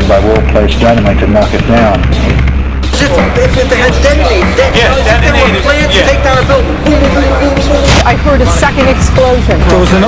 by well-placed dynamite to knock it down. If it had detonated, there were plans to take down a building. I heard a second explosion. There was a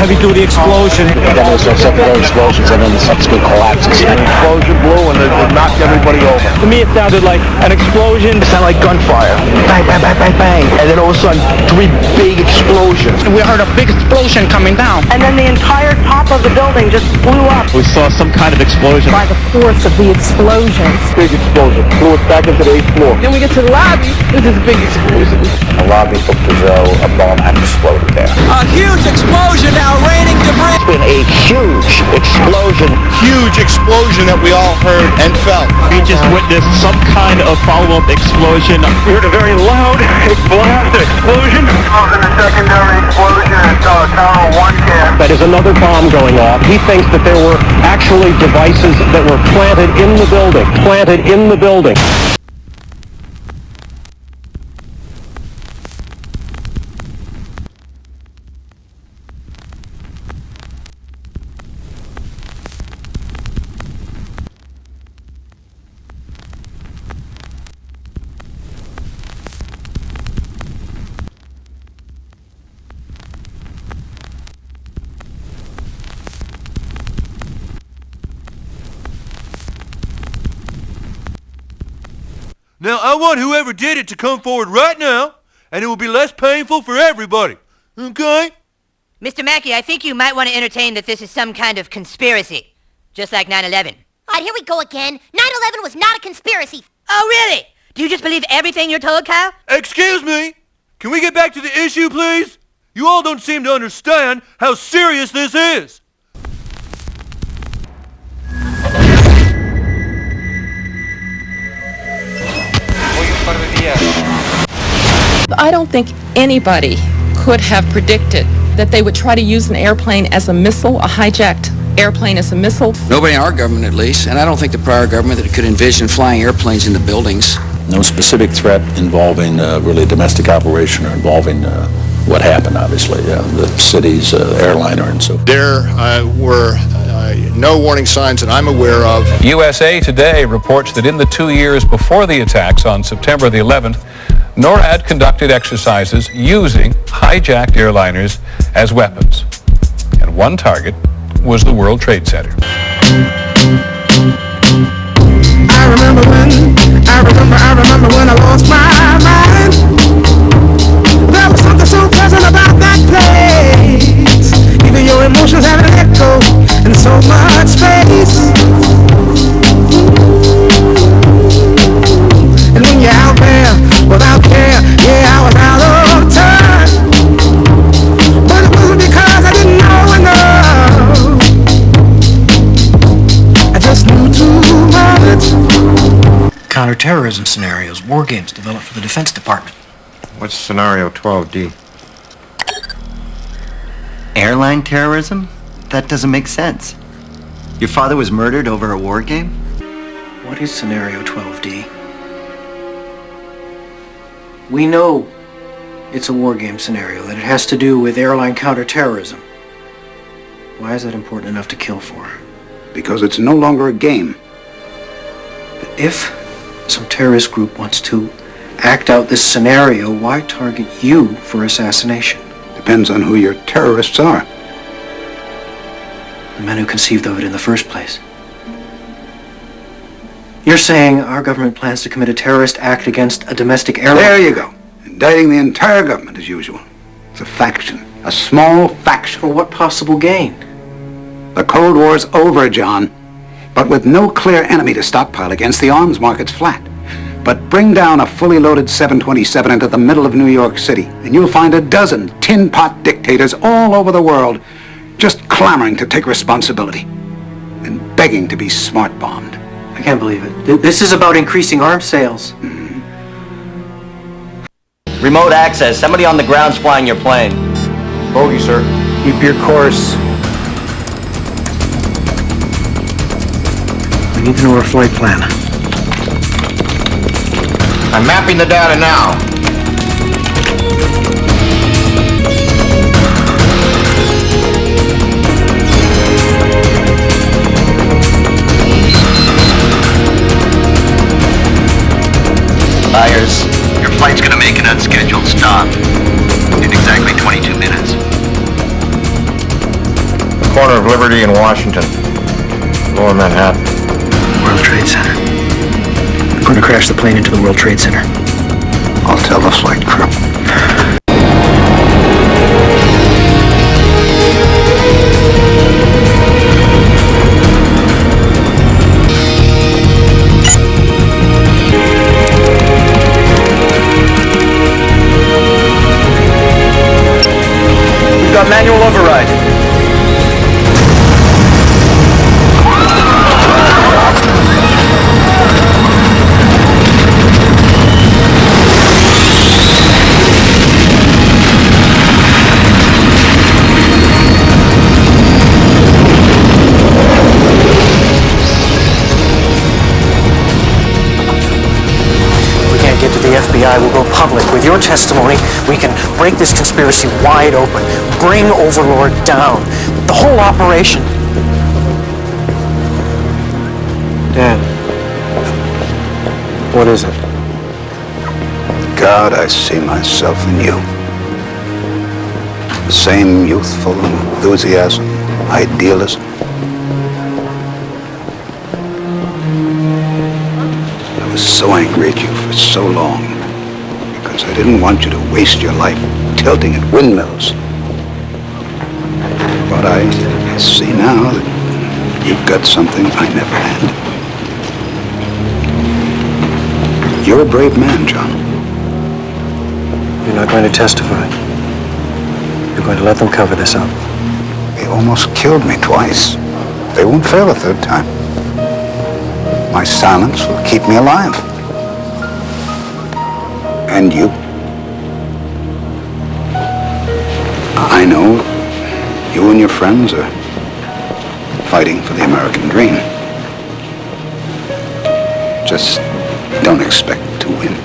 heavy-duty explosion. Then there was secondary explosions and then the subsequent collapses. An explosion blew and it knocked everybody over. To me, it sounded like an explosion. It sounded like gunfire. Bang, bang, bang, bang, bang. And then all of a sudden, 3 big explosions. We heard a big explosion coming down. And then the entire top of the building just blew up We saw some kind of explosion. by the force of the explosions. Big explosion. Blew it back into the 8th floor. Then we get to the lobby, there's this big explosion. The lobby looked as though a bomb had exploded there. A huge explosion now raining debris. It's been a huge explosion. Huge explosion that we all heard and felt. We just witnessed some kind of follow-up explosion. We heard a very loud explosion. The secondary explosion at Tower 110. That is another bomb going off. He thinks that there were actually devices that were planted in the building. Planted in the building. Now, I want whoever did it to come forward right now, and it will be less painful for everybody. Okay? Mr. Mackey, I think you might want to entertain that this is some kind of conspiracy. Just like 9/11. All right, here we go again. 9/11 was not a conspiracy. Oh, really? Do you just believe everything you're told, Kyle? Excuse me? Can we get back to the issue, please? You all don't seem to understand how serious this is. I don't think anybody could have predicted that they would try to use an airplane as a missile, a hijacked airplane as a missile. Nobody in our government, at least, and I don't think the prior government that could envision flying airplanes into buildings. No specific threat involving really domestic operation or involving what happened, obviously, the city's airliner and so forth. There were no warning signs that I'm aware of. USA Today reports that in the 2 years before the attacks on September the 11th, NORAD conducted exercises using hijacked airliners as weapons. And one target was the World Trade Center. I remember when I lost my mind. There was something so pleasant about that place. Even your emotions have an echo in so much space. And when you're out there without care, yeah, I was out of time. But it wasn't because I didn't know enough. I just knew too much. Counterterrorism scenarios, war games developed for the Defense Department. What's scenario 12D? Airline terrorism? That doesn't make sense. Your father was murdered over a war game? What is scenario 12D? We know it's a war game scenario, that it has to do with airline counterterrorism. Why is that important enough to kill for? Because it's no longer a game. But if some terrorist group wants to act out this scenario, why target you for assassination? Depends on who your terrorists are. The men who conceived of it in the first place. You're saying our government plans to commit a terrorist act against a domestic airline? There you go. Indicting the entire government as usual. It's a faction. A small faction. For what possible gain? The Cold War's over, John. But with no clear enemy to stockpile against, the arms market's flat. But bring down a fully loaded 727 into the middle of New York City, and you'll find a dozen tin pot dictators all over the world just clamoring to take responsibility and begging to be smart-bombed. I can't believe it. This is about increasing arms sales. Remote access. Somebody on the ground's flying your plane. Bogey, sir. Keep your course. We need to know our flight plan. I'm mapping the data now. tires. Your flight's gonna make an unscheduled stop in exactly 22 minutes. Corner of Liberty and Washington. Lower Manhattan. World Trade Center. We're going to crash the plane into the World Trade Center. I'll tell the flight crew. We've got manual override. Get to the FBI, we'll go public. With your testimony, we can break this conspiracy wide open, bring Overlord down. The whole operation. Dad, what is it? God, I see myself in you. The same youthful enthusiasm, idealism. I was so angry at you for so long because I didn't want you to waste your life tilting at windmills. But I see now that you've got something I never had. You're a brave man, John. You're not going to testify. You're going to let them cover this up. They almost killed me twice. They won't fail a third time. My silence will keep me alive. And you? I know you and your friends are fighting for the American dream. Just don't expect to win.